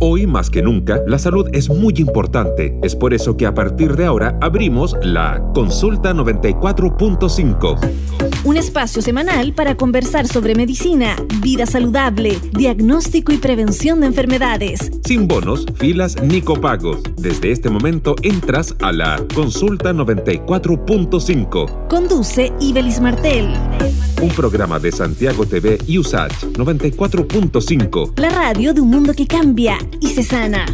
Hoy más que nunca, la salud es muy importante. Es por eso que a partir de ahora abrimos la Consulta 94.5. Un espacio semanal para conversar sobre medicina, vida saludable, diagnóstico y prevención de enfermedades. Sin bonos, filas ni copagos. Desde este momento entras a la Consulta 94.5. Conduce Ibelis Martel. Un programa de Santiago TV y USACH 94.5. La radio de un mundo que cambia y se sana.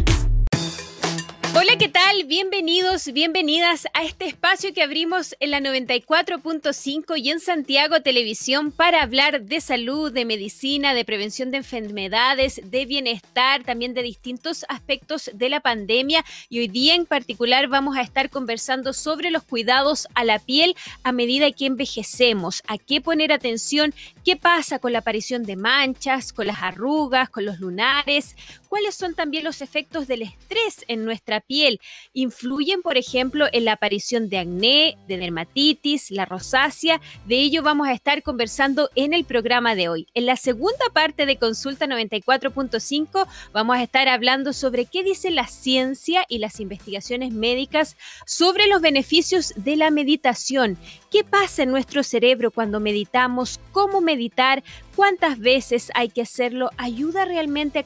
Hola, ¿qué tal? Bienvenidos, bienvenidas a este espacio que abrimos en la 94.5 y en Santiago Televisión para hablar de salud, de medicina, de prevención de enfermedades, de bienestar, también de distintos aspectos de la pandemia. Y hoy día en particular vamos a estar conversando sobre los cuidados a la piel a medida que envejecemos, a qué poner atención, qué pasa con la aparición de manchas, con las arrugas, con los lunares, cuáles son también los efectos del estrés en nuestra piel. Influyen, por ejemplo, en la aparición de acné, de dermatitis, la rosácea. De ello vamos a estar conversando en el programa de hoy. En la segunda parte de Consulta 94.5 vamos a estar hablando sobre qué dice la ciencia y las investigaciones médicas sobre los beneficios de la meditación. ¿Qué pasa en nuestro cerebro cuando meditamos? ¿Cómo meditar? ¿Cuántas veces hay que hacerlo? ¿Ayuda realmente a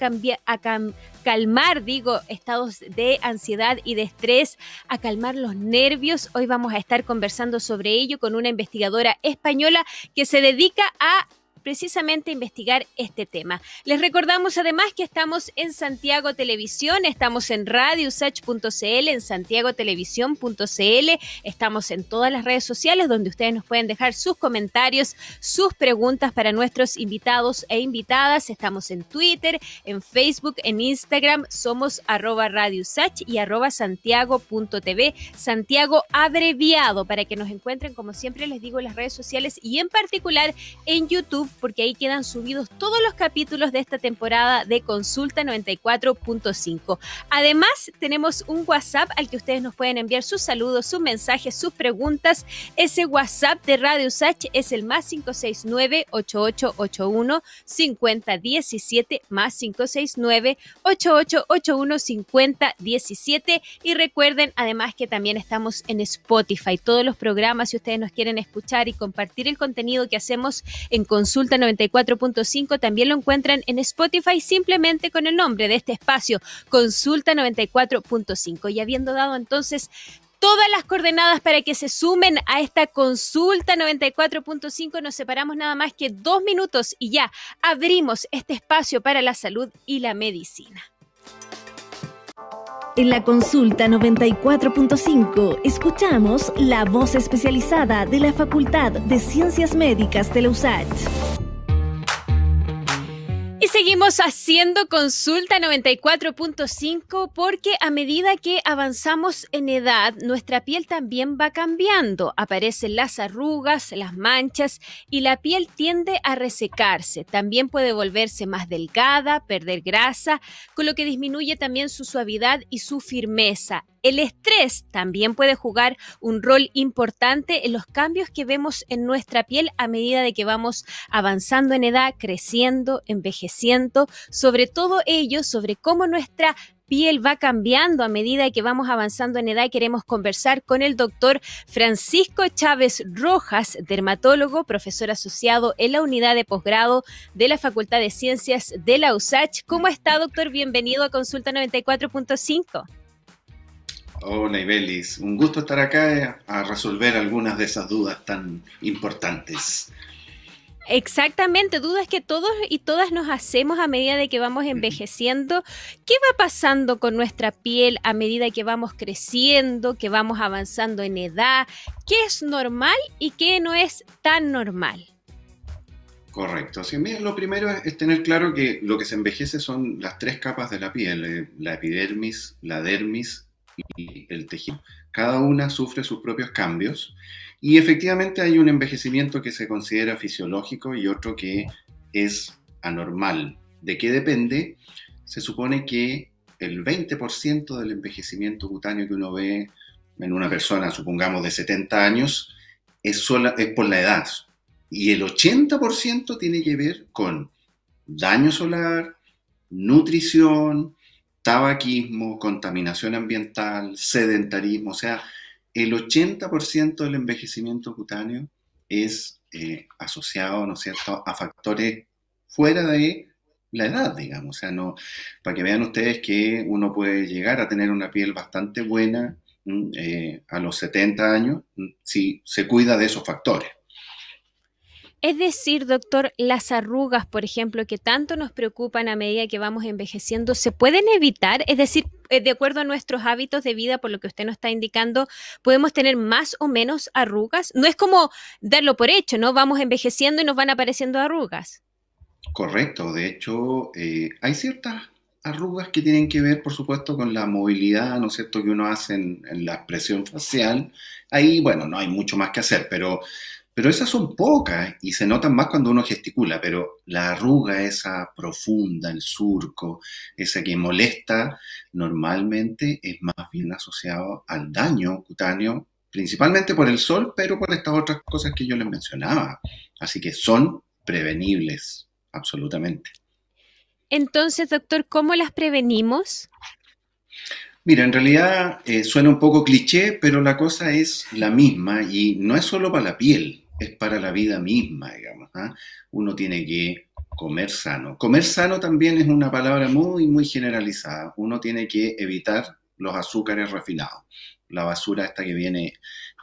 calmar, estados de ansiedad y de estrés, a calmar los nervios? Hoy vamos a estar conversando sobre ello con una investigadora española que se dedica a precisamente investigar este tema. Les recordamos además que estamos en Santiago Televisión, estamos en radiousach.cl, en santiagotelevisión.cl, estamos en todas las redes sociales donde ustedes nos pueden dejar sus comentarios, sus preguntas para nuestros invitados e invitadas. Estamos en Twitter, en Facebook, en Instagram, somos @radiousach y @santiago.tv, Santiago abreviado, para que nos encuentren, como siempre les digo, en las redes sociales y en particular en YouTube, porque ahí quedan subidos todos los capítulos de esta temporada de Consulta 94.5. Además, tenemos un WhatsApp al que ustedes nos pueden enviar sus saludos, sus mensajes, sus preguntas. Ese WhatsApp de Radio USACH es el +569 8881 5017, +569 8881 5017. Y recuerden además que también estamos en Spotify. Todos los programas, si ustedes nos quieren escuchar y compartir el contenido que hacemos en Consulta 94.5, también lo encuentran en Spotify simplemente con el nombre de este espacio, Consulta 94.5. Y habiendo dado entonces todas las coordenadas para que se sumen a esta Consulta 94.5, nos separamos nada más que 2 minutos y ya abrimos este espacio para la salud y la medicina. En la Consulta 94.5 escuchamos la voz especializada de la Facultad de Ciencias Médicas de la USACH. Y seguimos haciendo Consulta 94.5 porque a medida que avanzamos en edad, nuestra piel también va cambiando. Aparecen las arrugas, las manchas y la piel tiende a resecarse. También puede volverse más delgada, perder grasa, con lo que disminuye también su suavidad y su firmeza. El estrés también puede jugar un rol importante en los cambios que vemos en nuestra piel a medida de que vamos avanzando en edad, creciendo, envejeciendo. Sobre todo ello, sobre cómo nuestra piel va cambiando a medida que vamos avanzando en edad, queremos conversar con el doctor Francisco Chávez Rojas, dermatólogo, profesor asociado en la unidad de posgrado de la Facultad de Ciencias de la USACH. ¿Cómo está, doctor? Bienvenido a Consulta 94.5. Hola, Ibelis, un gusto estar acá a resolver algunas de esas dudas tan importantes. Exactamente, dudas que todos y todas nos hacemos a medida de que vamos envejeciendo. ¿Qué va pasando con nuestra piel a medida que vamos creciendo, que vamos avanzando en edad? ¿Qué es normal y qué no es tan normal? Correcto. Sí, mira, lo primero es tener claro que lo que se envejece son las 3 capas de la piel, la epidermis, la dermis y el tejido. Cada una sufre sus propios cambios y efectivamente hay un envejecimiento que se considera fisiológico y otro que es anormal. ¿De qué depende? Se supone que el 20% del envejecimiento cutáneo que uno ve en una persona, supongamos de 70 años, es por la edad. Y el 80% tiene que ver con daño solar, nutrición, tabaquismo, contaminación ambiental, sedentarismo, o sea, el 80% del envejecimiento cutáneo es asociado, ¿no es cierto?, a factores fuera de la edad, digamos. O sea, no, para que vean ustedes que uno puede llegar a tener una piel bastante buena a los 70 años si se cuida de esos factores. Es decir, doctor, las arrugas, por ejemplo, que tanto nos preocupan a medida que vamos envejeciendo, ¿se pueden evitar? Es decir, de acuerdo a nuestros hábitos de vida, por lo que usted nos está indicando, ¿podemos tener más o menos arrugas? No es como darlo por hecho, ¿no? Vamos envejeciendo y nos van apareciendo arrugas. Correcto, de hecho, hay ciertas arrugas que tienen que ver, por supuesto, con la movilidad, ¿no es cierto?, que uno hace en la expresión facial. Ahí, bueno, no hay mucho más que hacer, pero esas son pocas y se notan más cuando uno gesticula, pero la arruga esa profunda, el surco, esa que molesta, normalmente es más bien asociado al daño cutáneo, principalmente por el sol, pero por estas otras cosas que yo les mencionaba. Así que son prevenibles, absolutamente. Entonces, doctor, ¿cómo las prevenimos? Mira, en realidad suena un poco cliché, pero la cosa es la misma y no es solo para la piel, es para la vida misma, digamos. ¿Ah? Uno tiene que comer sano. Comer sano también es una palabra muy, muy generalizada. Uno tiene que evitar los azúcares refinados, la basura esta que viene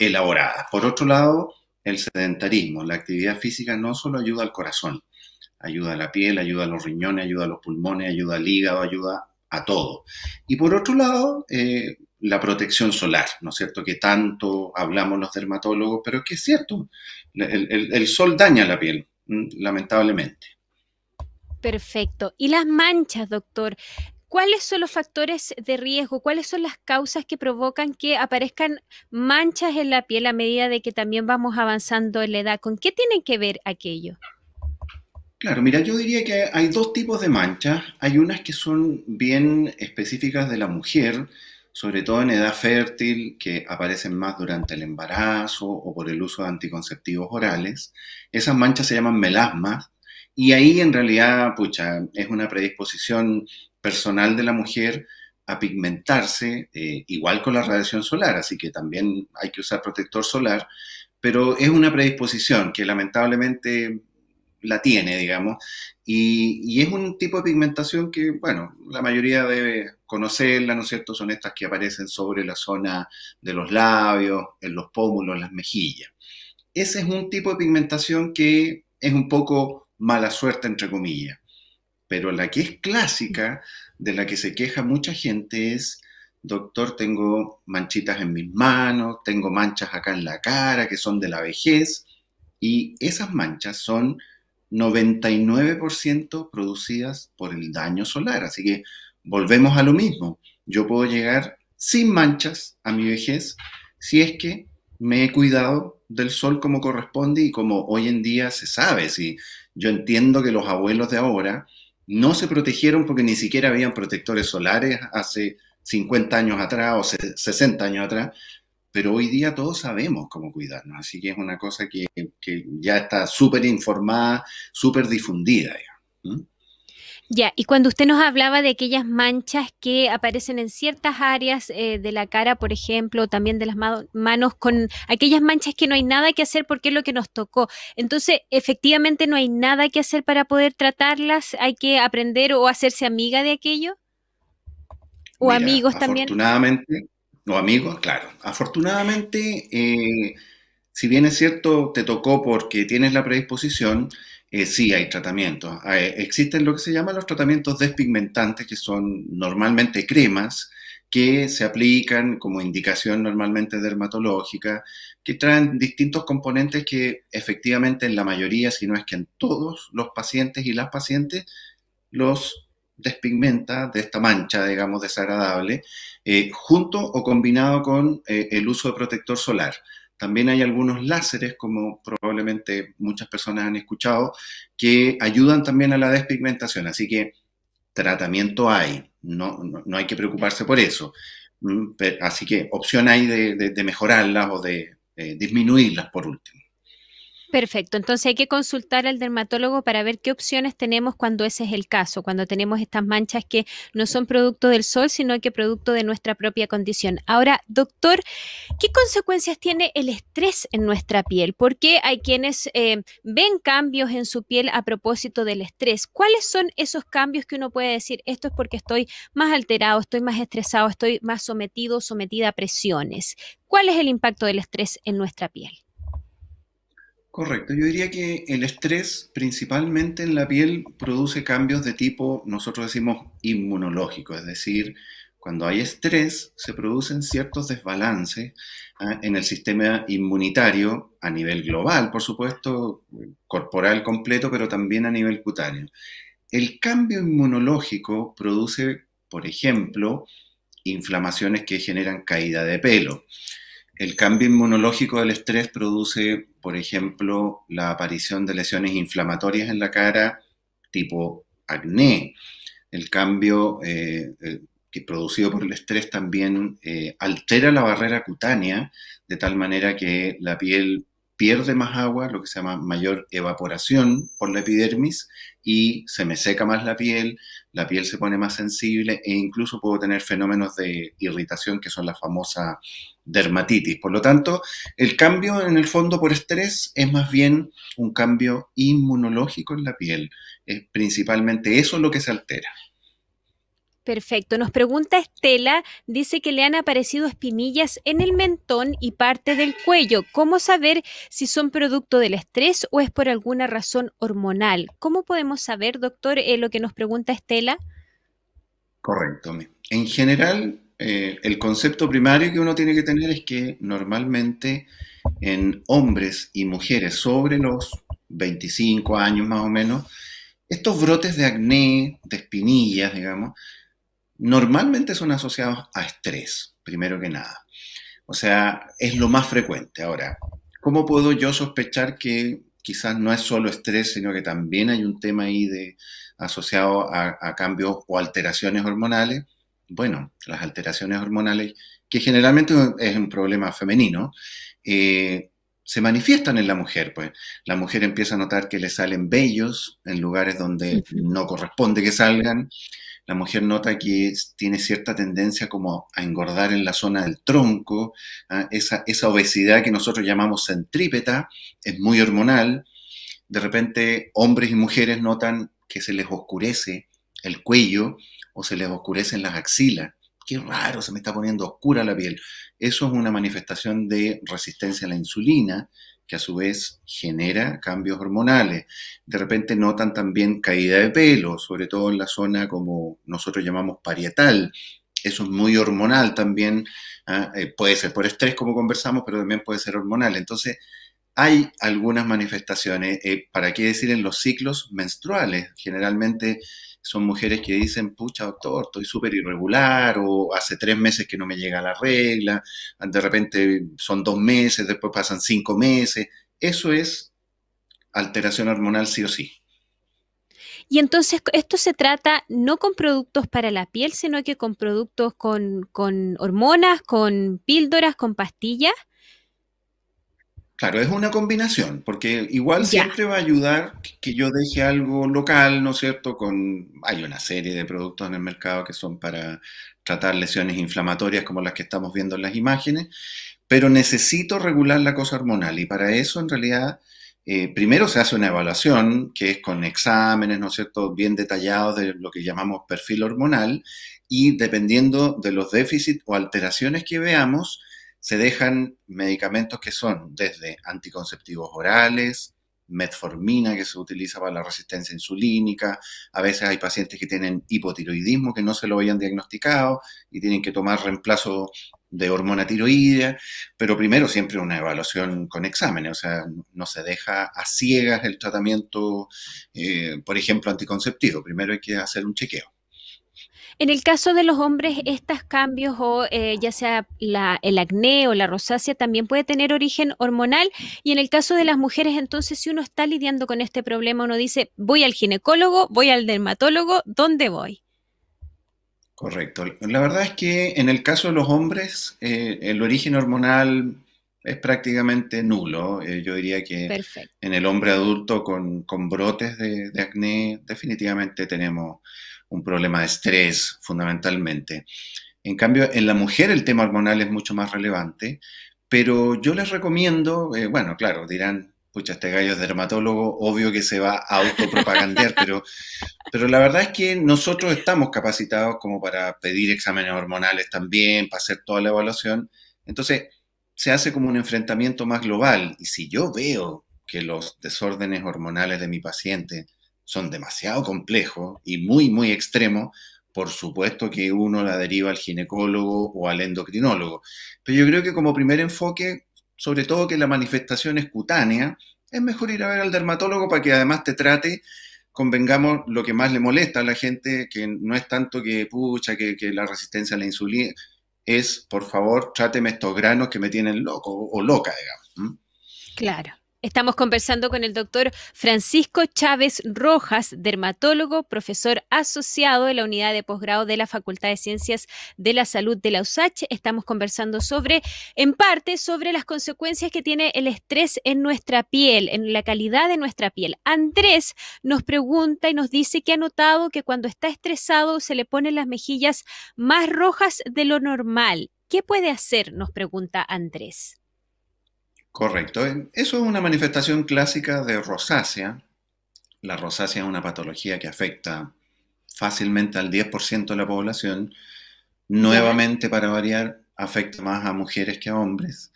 elaborada. Por otro lado, el sedentarismo, la actividad física no solo ayuda al corazón, ayuda a la piel, ayuda a los riñones, ayuda a los pulmones, ayuda al hígado, ayuda a todo. Y por otro lado, la protección solar, ¿no es cierto?, que tanto hablamos los dermatólogos, pero es que es cierto, el sol daña la piel, lamentablemente. Perfecto. ¿Y las manchas, doctor? ¿Cuáles son los factores de riesgo? ¿Cuáles son las causas que provocan que aparezcan manchas en la piel a medida de que también vamos avanzando en la edad? ¿Con qué tienen que ver aquello? Claro, mira, yo diría que hay dos tipos de manchas. Hay unas que son bien específicas de la mujer, sobre todo en edad fértil, que aparecen más durante el embarazo o por el uso de anticonceptivos orales. Esas manchas se llaman melasmas y ahí en realidad, pucha, es una predisposición personal de la mujer a pigmentarse, igual con la radiación solar, así que también hay que usar protector solar, pero es una predisposición que lamentablemente la tiene, digamos, y es un tipo de pigmentación que, bueno, la mayoría debe conocerla, ¿no es cierto? Son estas que aparecen sobre la zona de los labios, en los pómulos, en las mejillas. Ese es un tipo de pigmentación que es un poco mala suerte, entre comillas, pero la que es clásica, de la que se queja mucha gente es: doctor, tengo manchitas en mis manos, tengo manchas acá en la cara que son de la vejez, y esas manchas son 99% producidas por el daño solar. Así que volvemos a lo mismo. Yo puedo llegar sin manchas a mi vejez si es que me he cuidado del sol como corresponde y como hoy en día se sabe. Si yo entiendo que los abuelos de ahora no se protegieron porque ni siquiera habían protectores solares hace 50 años atrás o 60 años atrás, pero hoy día todos sabemos cómo cuidarnos, así que es una cosa que ya está súper informada, súper difundida. ¿Mm? Ya, y cuando usted nos hablaba de aquellas manchas que aparecen en ciertas áreas de la cara, por ejemplo, también de las manos, con aquellas manchas que no hay nada que hacer porque es lo que nos tocó. Entonces, efectivamente no hay nada que hacer para poder tratarlas, hay que aprender o hacerse amiga de aquello. O Mira, amigos también. afortunadamente, o amigos, claro, afortunadamente, si bien es cierto, te tocó porque tienes la predisposición, sí hay tratamientos. Existen lo que se llaman los tratamientos despigmentantes, que son normalmente cremas que se aplican como indicación normalmente dermatológica, que traen distintos componentes que efectivamente en la mayoría, si no es que en todos los pacientes y las pacientes, los despigmenta de esta mancha, digamos, desagradable, junto o combinado con el uso de protector solar. También hay algunos láseres, como probablemente muchas personas han escuchado, que ayudan también a la despigmentación. Así que tratamiento hay, no hay que preocuparse por eso. Así que opción hay de mejorarlas o de disminuirlas por último. Perfecto, entonces hay que consultar al dermatólogo para ver qué opciones tenemos cuando ese es el caso, cuando tenemos estas manchas que no son producto del sol, sino que producto de nuestra propia condición. Ahora, doctor, ¿qué consecuencias tiene el estrés en nuestra piel? Porque hay quienes ven cambios en su piel a propósito del estrés. ¿Cuáles son esos cambios que uno puede decir, esto es porque estoy más alterado, estoy más estresado, estoy más sometido, sometida a presiones? ¿Cuál es el impacto del estrés en nuestra piel? Correcto, yo diría que el estrés principalmente en la piel produce cambios de tipo, nosotros decimos inmunológico, es decir, cuando hay estrés se producen ciertos desbalances en el sistema inmunitario a nivel global, por supuesto, corporal completo, pero también a nivel cutáneo. El cambio inmunológico produce, por ejemplo, inflamaciones que generan caída de pelo. El cambio inmunológico del estrés produce, por ejemplo, la aparición de lesiones inflamatorias en la cara tipo acné. El cambio que producido por el estrés también altera la barrera cutánea de tal manera que la piel pierde más agua, lo que se llama mayor evaporación por la epidermis, y se me seca más la piel se pone más sensible e incluso puedo tener fenómenos de irritación que son la famosa dermatitis. Por lo tanto, el cambio en el fondo por estrés es más bien un cambio inmunológico en la piel. Es principalmente eso lo que se altera. Perfecto. Nos pregunta Estela, dice que le han aparecido espinillas en el mentón y parte del cuello. ¿Cómo saber si son producto del estrés o es por alguna razón hormonal? ¿Cómo podemos saber, doctor, lo que nos pregunta Estela? Correcto. En general, el concepto primario que uno tiene que tener es que normalmente en hombres y mujeres sobre los 25 años más o menos, estos brotes de acné, de espinillas, digamos, normalmente son asociados a estrés, primero que nada. O sea, es lo más frecuente. Ahora, ¿cómo puedo yo sospechar que quizás no es solo estrés, sino que también hay un tema ahí asociado a cambios o alteraciones hormonales? Bueno, las alteraciones hormonales, que generalmente es un problema femenino, se manifiestan en la mujer, pues. La mujer empieza a notar que le salen vellos en lugares donde no corresponde que salgan. La mujer nota que tiene cierta tendencia como a engordar en la zona del tronco, esa obesidad que nosotros llamamos centrípeta es muy hormonal. De repente, hombres y mujeres notan que se les oscurece el cuello o se les oscurecen las axilas. Qué raro, se me está poniendo oscura la piel. Eso es una manifestación de resistencia a la insulina, que a su vez genera cambios hormonales. De repente notan también caída de pelo, sobre todo en la zona como nosotros llamamos parietal. Eso es muy hormonal también. Puede ser por estrés, como conversamos, pero también puede ser hormonal. Entonces, hay algunas manifestaciones, ¿para qué decir en los ciclos menstruales? Generalmente son mujeres que dicen, pucha doctor, estoy súper irregular, o hace 3 meses que no me llega la regla, de repente son 2 meses, después pasan 5 meses. Eso es alteración hormonal sí o sí. Y entonces esto se trata no con productos para la piel, sino que con productos con hormonas, con píldoras, con pastillas. Claro, es una combinación, porque igual Ya. siempre va a ayudar que yo deje algo local, ¿no es cierto? Hay una serie de productos en el mercado que son para tratar lesiones inflamatorias como las que estamos viendo en las imágenes, pero necesito regular la cosa hormonal y para eso en realidad primero se hace una evaluación que es con exámenes, ¿no es cierto?, bien detallados de lo que llamamos perfil hormonal y dependiendo de los déficits o alteraciones que veamos, se dejan medicamentos que son desde anticonceptivos orales, metformina que se utiliza para la resistencia insulínica, a veces hay pacientes que tienen hipotiroidismo que no se lo habían diagnosticado y tienen que tomar reemplazo de hormona tiroidea, pero primero siempre una evaluación con exámenes, o sea, no se deja a ciegas el tratamiento, por ejemplo, anticonceptivo, primero hay que hacer un chequeo. En el caso de los hombres, estos cambios o ya sea el acné o la rosácea también puede tener origen hormonal y en el caso de las mujeres, entonces si uno está lidiando con este problema, uno dice, voy al ginecólogo, voy al dermatólogo, ¿dónde voy? Correcto. La verdad es que en el caso de los hombres, el origen hormonal es prácticamente nulo. Yo diría que Perfecto. en el hombre adulto con brotes de acné definitivamente tenemos un problema de estrés fundamentalmente. En cambio, en la mujer el tema hormonal es mucho más relevante, pero yo les recomiendo, bueno, claro, dirán, pucha, este gallo es dermatólogo, obvio que se va a autopropagandear, pero la verdad es que nosotros estamos capacitados como para pedir exámenes hormonales también, para hacer toda la evaluación. Entonces, se hace como un enfrentamiento más global. Y si yo veo que los desórdenes hormonales de mi paciente son demasiado complejos y muy, muy extremos, por supuesto que uno la deriva al ginecólogo o al endocrinólogo. Pero yo creo que como primer enfoque, sobre todo que la manifestación es cutánea, es mejor ir a ver al dermatólogo para que además te trate, convengamos, lo que más le molesta a la gente, que no es tanto que, pucha, que la resistencia a la insulina, es, por favor, tráteme estos granos que me tienen loco o loca, digamos. Claro. Estamos conversando con el doctor Francisco Chávez Rojas, dermatólogo, profesor asociado de la unidad de posgrado de la Facultad de Ciencias de la Salud de la USACH. Estamos conversando en parte, sobre las consecuencias que tiene el estrés en nuestra piel, en la calidad de nuestra piel. Andrés nos pregunta y nos dice que ha notado que cuando está estresado se le ponen las mejillas más rojas de lo normal. ¿Qué puede hacer? Nos pregunta Andrés. Correcto. Eso es una manifestación clásica de rosácea. La rosácea es una patología que afecta fácilmente al 10% de la población. ¿Ya? Nuevamente, para variar, afecta más a mujeres que a hombres.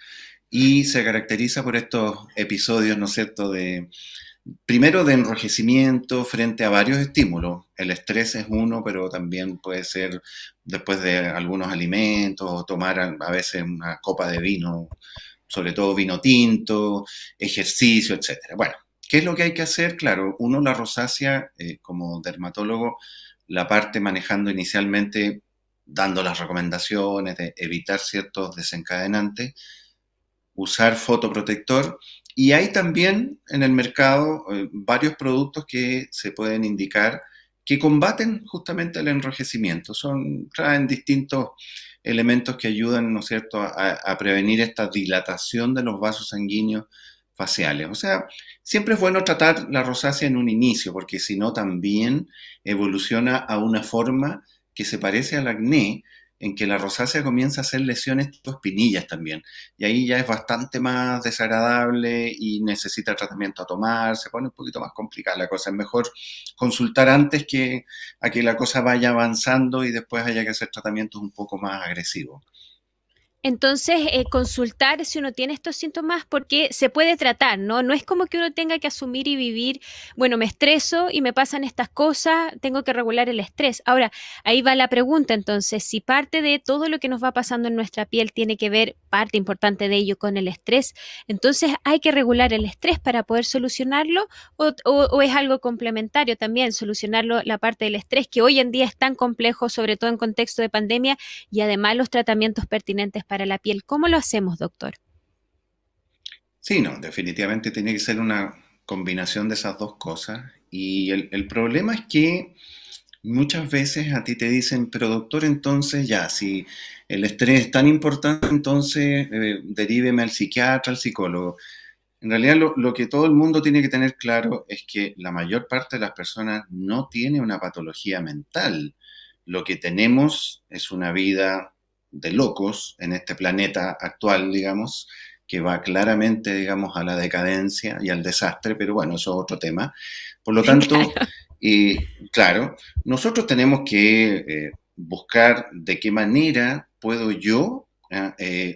Y se caracteriza por estos episodios, ¿no es cierto?, primero de enrojecimiento frente a varios estímulos. El estrés es uno, pero también puede ser después de algunos alimentos o tomar a veces una copa de vino, sobre todo vino tinto, ejercicio, etcétera. Bueno, ¿qué es lo que hay que hacer? Claro, uno la rosácea, como dermatólogo, la parte manejando inicialmente, dando las recomendaciones de evitar ciertos desencadenantes, usar fotoprotector, y hay también en el mercado varios productos que se pueden indicar que combaten justamente el enrojecimiento. Traen distintos elementos que ayudan, ¿no es cierto?, a prevenir esta dilatación de los vasos sanguíneos faciales. O sea, siempre es bueno tratar la rosácea en un inicio, porque si no también evoluciona a una forma que se parece al acné, en que la rosácea comienza a hacer lesiones tipo espinillas también. Y ahí ya es bastante más desagradable y necesita tratamiento a tomar, se pone un poquito más complicada la cosa. Es mejor consultar antes que a que la cosa vaya avanzando y después haya que hacer tratamientos un poco más agresivos. Entonces, consultar si uno tiene estos síntomas porque se puede tratar, ¿no? No es como que uno tenga que asumir y vivir, bueno, me estreso y me pasan estas cosas, tengo que regular el estrés. Ahora, ahí va la pregunta, entonces, si parte de todo lo que nos va pasando en nuestra piel tiene que ver, parte importante de ello, con el estrés, entonces hay que regular el estrés para poder solucionarlo o es algo complementario también, solucionarlo la parte del estrés que hoy en día es tan complejo, sobre todo en contexto de pandemia y además los tratamientos pertinentes para la piel. ¿Cómo lo hacemos, doctor? Sí, no, definitivamente tiene que ser una combinación de esas dos cosas. Y el problema es que muchas veces a ti te dicen, pero doctor, entonces ya, si el estrés es tan importante, entonces deríveme al psiquiatra, al psicólogo. En realidad lo que todo el mundo tiene que tener claro es que la mayor parte de las personas no tiene una patología mental. Lo que tenemos es una vida de locos en este planeta actual, digamos, que va claramente, digamos, a la decadencia y al desastre, pero bueno, eso es otro tema. Por lo tanto, Claro. claro, nosotros tenemos que buscar de qué manera puedo yo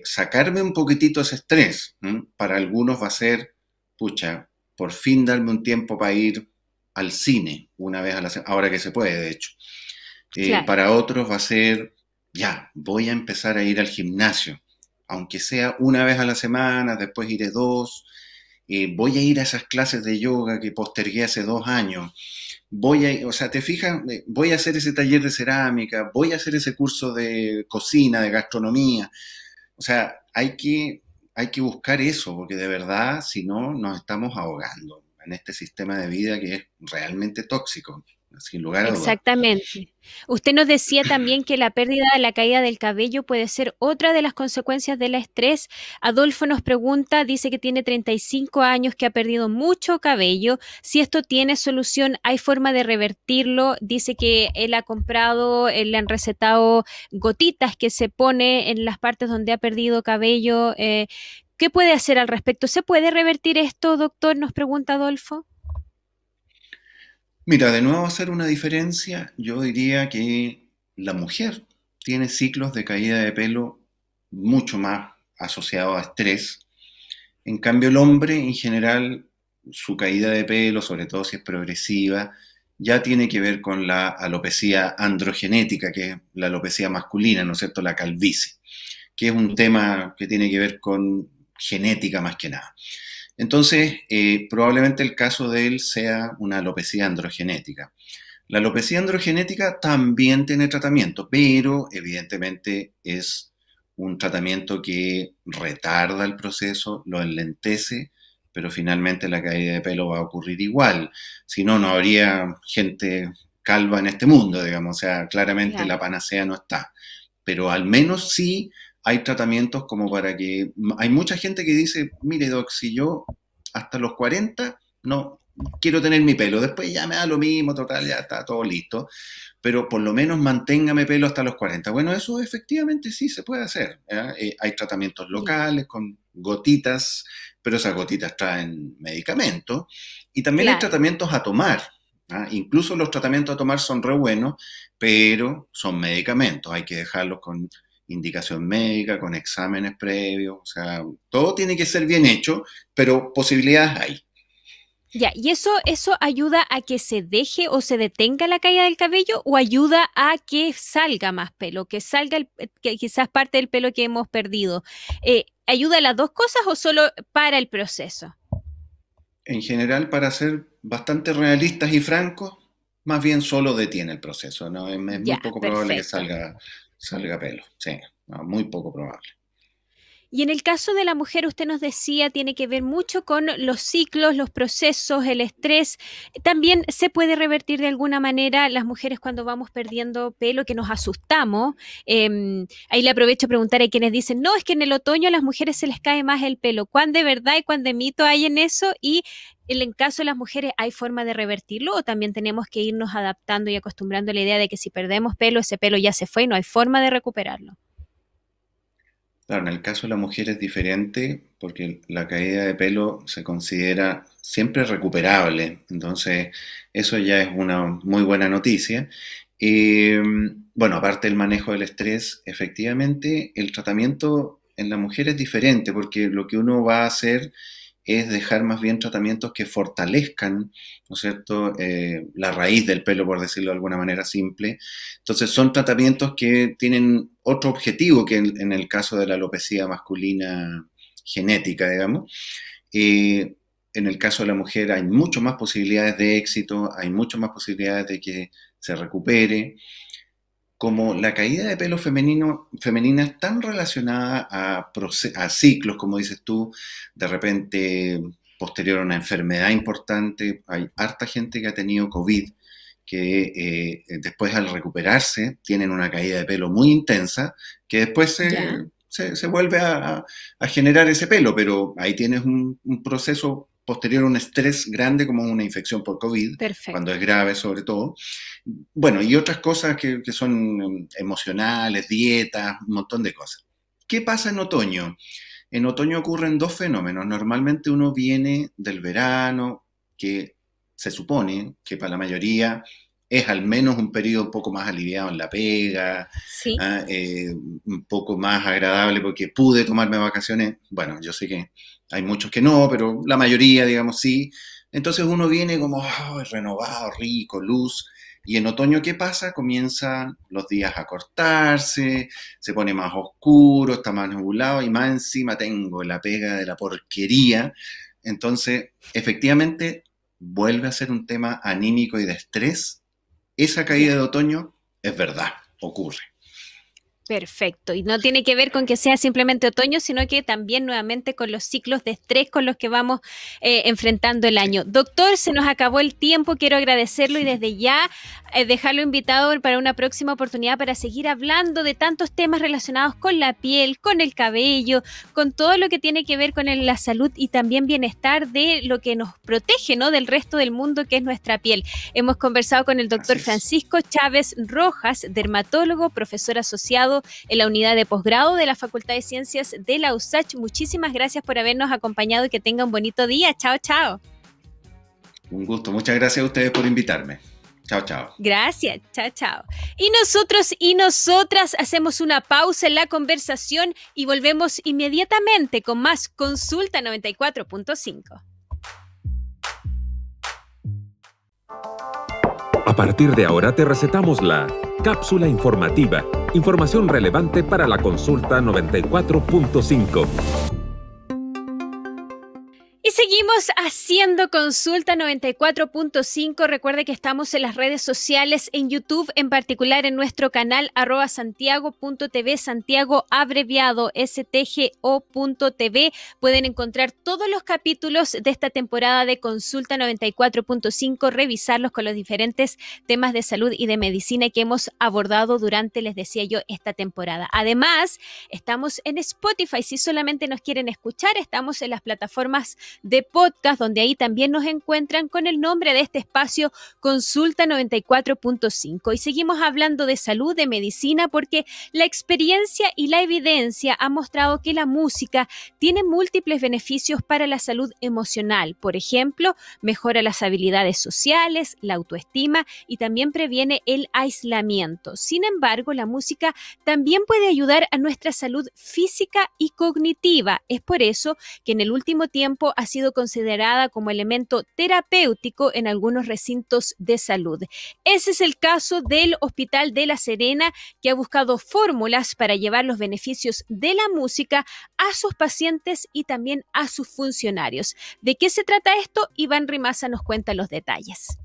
sacarme un poquitito ese estrés. ¿M? Para algunos va a ser, pucha, por fin darme un tiempo para ir al cine una vez a la semana, ahora que se puede, de hecho. Claro. Para otros va a ser, ya, voy a empezar a ir al gimnasio, aunque sea una vez a la semana, después iré dos. Voy a ir a esas clases de yoga que postergué hace 2 años. O sea, te fijas, voy a hacer ese taller de cerámica, voy a hacer ese curso de cocina, de gastronomía. O sea, hay que buscar eso, porque de verdad, si no, nos estamos ahogando en este sistema de vida que es realmente tóxico. sin lugar a dudas. Exactamente. Usted nos decía también que la pérdida de la caída del cabello puede ser otra de las consecuencias del estrés. Adolfo nos pregunta, dice que tiene 35 años, que ha perdido mucho cabello. Si esto tiene solución, ¿hay forma de revertirlo? Dice que él ha comprado, le han recetado gotitas que se pone en las partes donde ha perdido cabello. ¿Qué puede hacer al respecto? ¿Se puede revertir esto, doctor? Nos pregunta Adolfo. Mira, de nuevo hacer una diferencia, yo diría que la mujer tiene ciclos de caída de pelo mucho más asociados a estrés. En cambio, el hombre en general, su caída de pelo, sobre todo si es progresiva, ya tiene que ver con la alopecia androgenética, que es la alopecia masculina, ¿no es cierto?, la calvicie, que es un tema que tiene que ver con genética más que nada. Entonces, probablemente el caso de él sea una alopecia androgenética. La alopecia androgenética también tiene tratamiento, pero evidentemente es un tratamiento que retarda el proceso, lo enlentece, pero finalmente la caída de pelo va a ocurrir igual. Si no, no habría gente calva en este mundo, digamos. O sea, claramente Claro. la panacea no está. Pero al menos sí hay tratamientos como para que... Hay mucha gente que dice, mire, doc, si yo hasta los 40 no quiero tener mi pelo, después ya me da lo mismo, total, ya está todo listo, pero por lo menos manténgame pelo hasta los 40. Bueno, eso efectivamente sí se puede hacer. Hay tratamientos locales con gotitas, pero esas gotitas traen medicamentos, y también hay Claro. tratamientos a tomar. Incluso los tratamientos a tomar son re buenos, pero son medicamentos, hay que dejarlos con indicación médica, con exámenes previos, o sea, todo tiene que ser bien hecho, pero posibilidades hay. Ya, ¿y eso ayuda a que se deje o se detenga la caída del cabello o ayuda a que salga más pelo, que salga que quizás parte del pelo que hemos perdido? ¿Ayuda a las dos cosas o solo para el proceso? En general, para ser bastante realistas y francos, más bien solo detiene el proceso, ¿no? Es muy Ya, poco probable que perfecto. salga pelo, sí, no, muy poco probable. Y en el caso de la mujer, usted nos decía, tiene que ver mucho con los ciclos, los procesos, el estrés. También se puede revertir de alguna manera las mujeres cuando vamos perdiendo pelo, que nos asustamos. Ahí le aprovecho a preguntar a quienes dicen, no, es que en el otoño a las mujeres se les cae más el pelo. ¿Cuán de verdad y cuán de mito hay en eso? Y en el caso de las mujeres, ¿hay forma de revertirlo o también tenemos que irnos adaptando y acostumbrando a la idea de que si perdemos pelo, ese pelo ya se fue y no hay forma de recuperarlo? Claro, en el caso de la mujer es diferente porque la caída de pelo se considera siempre recuperable, entonces eso ya es una muy buena noticia. Eh, bueno, aparte del manejo del estrés, efectivamente el tratamiento en la mujer es diferente porque lo que uno va a hacer es dejar más bien tratamientos que fortalezcan, ¿no es cierto?, la raíz del pelo, por decirlo de alguna manera simple. Entonces son tratamientos que tienen otro objetivo que en el caso de la alopecia masculina genética, digamos. En el caso de la mujer hay mucho más posibilidades de éxito, hay mucho más posibilidades de que se recupere. Como la caída de pelo femenina es tan relacionada a ciclos, como dices tú, de repente posterior a una enfermedad importante, hay harta gente que ha tenido COVID, que después al recuperarse tienen una caída de pelo muy intensa, que después Ya, se vuelve a generar ese pelo, pero ahí tienes un proceso posterior a un estrés grande como una infección por COVID, cuando es perfecto. grave sobre todo. Bueno, y otras cosas que son emocionales, dietas, un montón de cosas. ¿Qué pasa en otoño? En otoño ocurren dos fenómenos. Normalmente uno viene del verano, que se supone que para la mayoría es al menos un periodo un poco más aliviado en la pega, Sí. un poco más agradable porque pude tomarme vacaciones. Bueno, yo sé que hay muchos que no, pero la mayoría, digamos, sí. Entonces uno viene como renovado, rico, luz. Y en otoño, ¿qué pasa? Comienzan los días a cortarse, se pone más oscuro, está más nublado y más encima tengo la pega de la porquería. Entonces, efectivamente, vuelve a ser un tema anímico y de estrés. Esa caída Ya. de otoño es verdad, ocurre. Perfecto, y no tiene que ver con que sea simplemente otoño, sino que también nuevamente con los ciclos de estrés con los que vamos enfrentando el año. Doctor, se nos acabó el tiempo, quiero agradecerlo y desde ya dejarlo invitado para una próxima oportunidad para seguir hablando de tantos temas relacionados con la piel, con el cabello, con todo lo que tiene que ver con la salud y también bienestar de lo que nos protege, ¿no?, del resto del mundo, que es nuestra piel. Hemos conversado con el doctor Francisco Chávez Rojas, dermatólogo, profesor asociado en la unidad de posgrado de la Facultad de Ciencias de la USACH. Muchísimas gracias por habernos acompañado y que tenga un bonito día. Chao, chao. Un gusto. Muchas gracias a ustedes por invitarme. Chao, chao. Gracias. Chao, chao. Y nosotros y nosotras hacemos una pausa en la conversación y volvemos inmediatamente con más Consulta 94.5. A partir de ahora te recetamos la cápsula informativa. Información relevante para la Consulta 94.5. Y seguimos haciendo Consulta 94.5. Recuerde que estamos en las redes sociales, en YouTube, en particular en nuestro canal @santiago.tv, Santiago abreviado STGO.tv. Pueden encontrar todos los capítulos de esta temporada de Consulta 94.5, revisarlos con los diferentes temas de salud y de medicina que hemos abordado durante, les decía yo, esta temporada. Además, estamos en Spotify. Si solamente nos quieren escuchar, estamos en las plataformas de podcast, donde ahí también nos encuentran con el nombre de este espacio, Consulta 94.5. Y seguimos hablando de salud, de medicina, porque la experiencia y la evidencia han mostrado que la música tiene múltiples beneficios para la salud emocional. Por ejemplo, mejora las habilidades sociales, la autoestima y también previene el aislamiento. Sin embargo, la música también puede ayudar a nuestra salud física y cognitiva. Es por eso que en el último tiempo ha sido considerada como elemento terapéutico en algunos recintos de salud. Ese es el caso del Hospital de La Serena, que ha buscado fórmulas para llevar los beneficios de la música a sus pacientes y también a sus funcionarios. ¿De qué se trata esto? Iván Rimaza nos cuenta los detalles.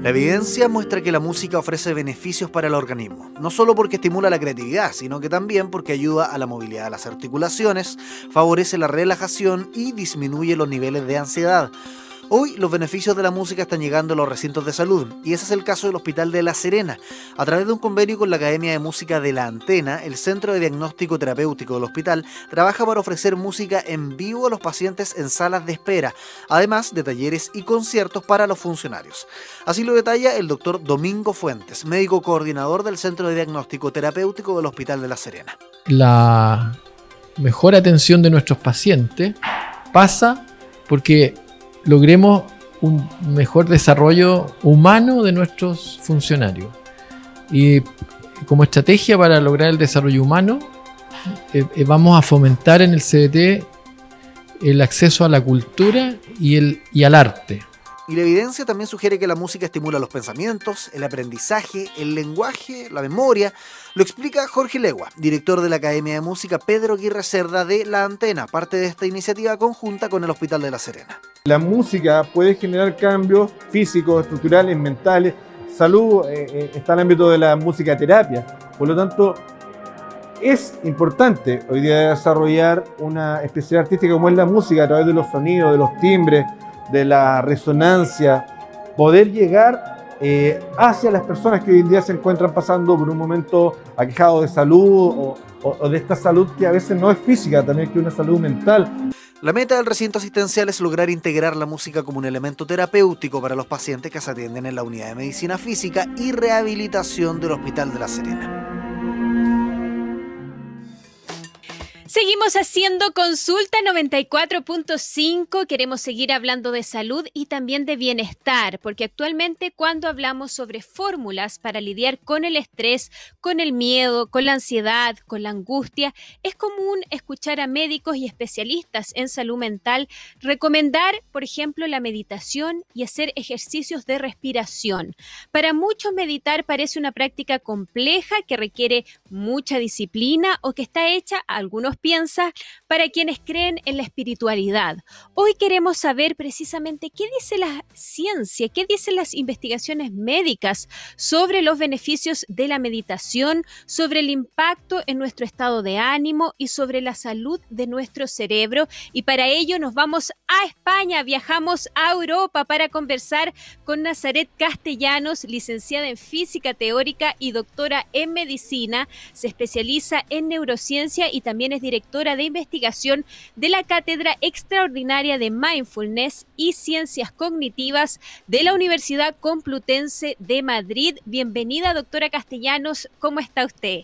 La evidencia muestra que la música ofrece beneficios para el organismo, no solo porque estimula la creatividad, sino que también porque ayuda a la movilidad de las articulaciones, favorece la relajación y disminuye los niveles de ansiedad. Hoy los beneficios de la música están llegando a los recintos de salud y ese es el caso del Hospital de La Serena. A través de un convenio con la Academia de Música de La Antena, el Centro de Diagnóstico Terapéutico del hospital trabaja para ofrecer música en vivo a los pacientes en salas de espera, además de talleres y conciertos para los funcionarios. Así lo detalla el doctor Domingo Fuentes, médico coordinador del Centro de Diagnóstico Terapéutico del Hospital de La Serena. La mejor atención de nuestros pacientes pasa porque logremos un mejor desarrollo humano de nuestros funcionarios. Y como estrategia para lograr el desarrollo humano, vamos a fomentar en el CDT el acceso a la cultura y al arte. Y la evidencia también sugiere que la música estimula los pensamientos, el aprendizaje, el lenguaje, la memoria. Lo explica Jorge Legua, director de la Academia de Música Pedro Aguirre Cerda de La Antena, parte de esta iniciativa conjunta con el Hospital de La Serena. La música puede generar cambios físicos, estructurales, mentales. Salud está en el ámbito de la musicaterapia. Por lo tanto, es importante hoy día desarrollar una especialidad artística como es la música a través de los sonidos, de los timbres, de la resonancia, poder llegar hacia las personas que hoy en día se encuentran pasando por un momento aquejado de salud o de esta salud que a veces no es física, también que es una salud mental. La meta del recinto asistencial es lograr integrar la música como un elemento terapéutico para los pacientes que se atienden en la unidad de medicina física y rehabilitación del Hospital de La Serena. Seguimos haciendo Consulta 94.5, queremos seguir hablando de salud y también de bienestar, porque actualmente cuando hablamos sobre fórmulas para lidiar con el estrés, con el miedo, con la ansiedad, con la angustia, es común escuchar a médicos y especialistas en salud mental recomendar, por ejemplo, la meditación y hacer ejercicios de respiración. Para muchos meditar parece una práctica compleja que requiere mucha disciplina o que está hecha a algunos piensa para quienes creen en la espiritualidad. Hoy queremos saber precisamente qué dice la ciencia, qué dicen las investigaciones médicas sobre los beneficios de la meditación, sobre el impacto en nuestro estado de ánimo y sobre la salud de nuestro cerebro. Y para ello nos vamos a España, viajamos a Europa para conversar con Nazaret Castellanos, licenciada en Física Teórica y doctora en Medicina. Se especializa en neurociencia y también es directora de investigación de la Cátedra Extraordinaria de Mindfulness y Ciencias Cognitivas de la Universidad Complutense de Madrid. Bienvenida, doctora Castellanos, ¿cómo está usted?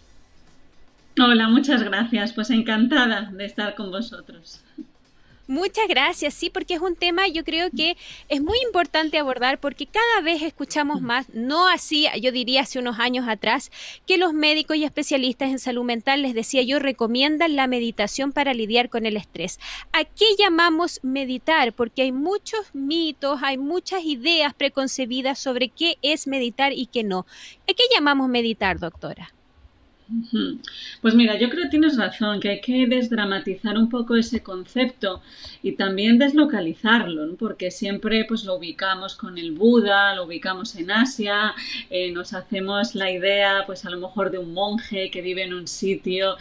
Hola, muchas gracias, pues encantada de estar con vosotros. Muchas gracias, sí, porque es un tema yo creo que es muy importante abordar porque cada vez escuchamos más, no así, yo diría hace unos años atrás, que los médicos y especialistas en salud mental, les decía yo, recomiendan la meditación para lidiar con el estrés. ¿A qué llamamos meditar? Porque hay muchos mitos, hay muchas ideas preconcebidas sobre qué es meditar y qué no. ¿A qué llamamos meditar, doctora? Pues mira, yo creo que tienes razón, que hay que desdramatizar un poco ese concepto y también deslocalizarlo, ¿no? Porque siempre pues lo ubicamos con el Buda, lo ubicamos en Asia, nos hacemos la idea pues a lo mejor de un monje que vive en un sitio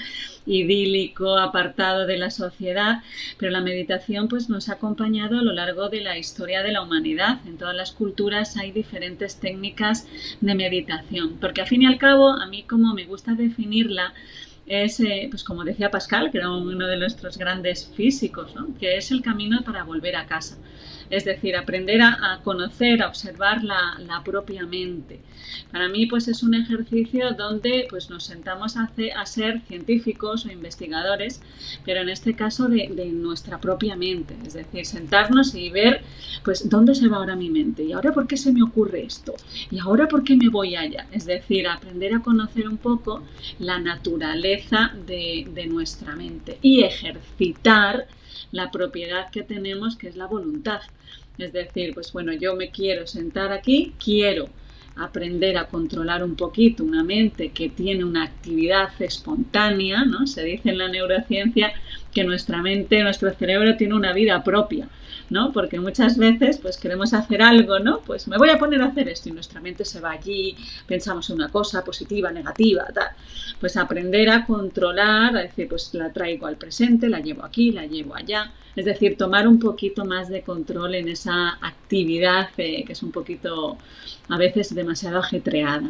idílico, apartado de la sociedad, pero la meditación pues nos ha acompañado a lo largo de la historia de la humanidad. En todas las culturas hay diferentes técnicas de meditación, porque al fin y al cabo, a mí como me gusta definirla, es, pues como decía Pascal, que era uno de nuestros grandes físicos, ¿no? Que es el camino para volver a casa. Es decir, aprender a conocer, a observar la propia mente. Para mí, pues es un ejercicio donde pues, nos sentamos a ser científicos o investigadores, pero en este caso de nuestra propia mente. Es decir, sentarnos y ver, pues, dónde se va ahora mi mente. ¿Y ahora por qué se me ocurre esto? ¿Y ahora por qué me voy allá? Es decir, aprender a conocer un poco la naturaleza de nuestra mente y ejercitar la propiedad que tenemos, que es la voluntad. Es decir, pues bueno, yo me quiero sentar aquí, quiero aprender a controlar un poquito una mente que tiene una actividad espontánea, ¿no? Se dice en la neurociencia que nuestra mente, nuestro cerebro tiene una vida propia, ¿no? Porque muchas veces pues queremos hacer algo, ¿no? Pues me voy a poner a hacer esto y nuestra mente se va allí, pensamos en una cosa positiva, negativa, tal. Pues aprender a controlar, a decir, pues la traigo al presente, la llevo aquí, la llevo allá. Es decir, tomar un poquito más de control en esa actividad que es un poquito, a veces, demasiado ajetreada.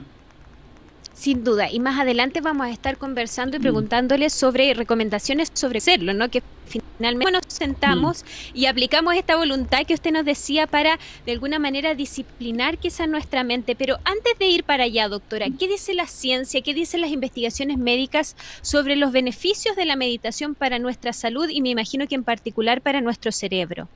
Sin duda, y más adelante vamos a estar conversando y preguntándoles sobre recomendaciones sobre hacerlo, ¿no? Que finalmente nos sentamos y aplicamos esta voluntad que usted nos decía para, de alguna manera, disciplinar quizá nuestra mente. Pero antes de ir para allá, doctora, ¿qué dice la ciencia, qué dicen las investigaciones médicas sobre los beneficios de la meditación para nuestra salud y me imagino que en particular para nuestro cerebro?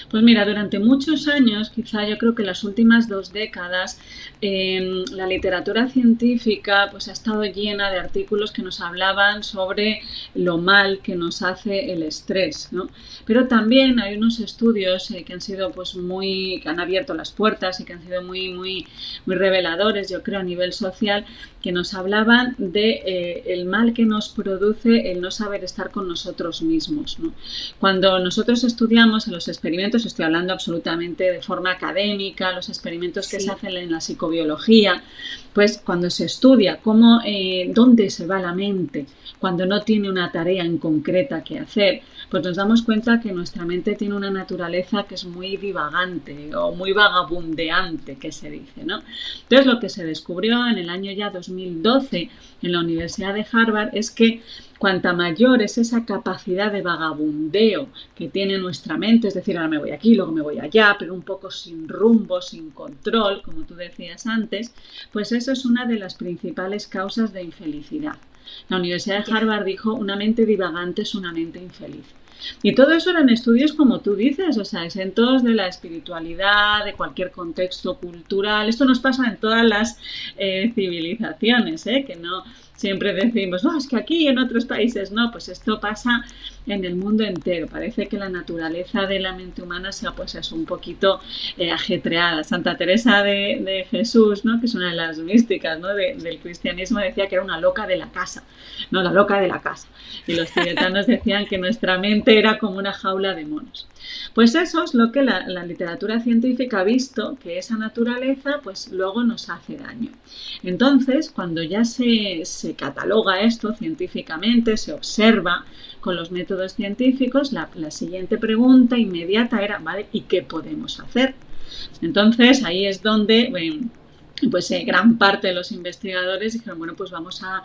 Pues mira, durante muchos años, quizá yo creo que las últimas 2 décadas, la literatura científica pues ha estado llena de artículos que nos hablaban sobre lo mal que nos hace el estrés, ¿no? Pero también hay unos estudios que han sido pues que han abierto las puertas y que han sido muy reveladores, yo creo, a nivel social, que nos hablaban de el mal que nos produce el no saber estar con nosotros mismos, ¿no? Cuando nosotros estudiamos los experimentos, estoy hablando absolutamente de forma académica, los experimentos que se hacen en la psicobiología, pues cuando se estudia dónde se va la mente cuando no tiene una tarea en concreta que hacer, pues nos damos cuenta que nuestra mente tiene una naturaleza que es muy divagante o muy vagabundeante, que se dice, ¿no? Entonces lo que se descubrió en el año ya 2012 en la Universidad de Harvard es que cuanta mayor es esa capacidad de vagabundeo que tiene nuestra mente, es decir, ahora me voy aquí, luego me voy allá, pero un poco sin rumbo, sin control, como tú decías antes, pues eso es una de las principales causas de infelicidad. La Universidad de Harvard dijo, una mente divagante es una mente infeliz. Y todo eso eran estudios, como tú dices, o sea, exentos de la espiritualidad, de cualquier contexto cultural. Esto nos pasa en todas las civilizaciones, que no siempre decimos, no, es que aquí y en otros países no, pues esto pasa en el mundo entero. Parece que la naturaleza de la mente humana sea, pues es un poquito ajetreada. Santa Teresa de Jesús, ¿no?, que es una de las místicas, ¿no?, del cristianismo, decía que era una loca de la casa, no, la loca de la casa. Y los tibetanos decían que nuestra mente era como una jaula de monos. Pues eso es lo que la literatura científica ha visto, que esa naturaleza pues luego nos hace daño. Entonces, cuando ya se cataloga esto científicamente, se observa con los métodos científicos, la siguiente pregunta inmediata era, ¿vale? ¿Y qué podemos hacer? Entonces, ahí es donde gran parte de los investigadores dijeron, bueno, pues vamos a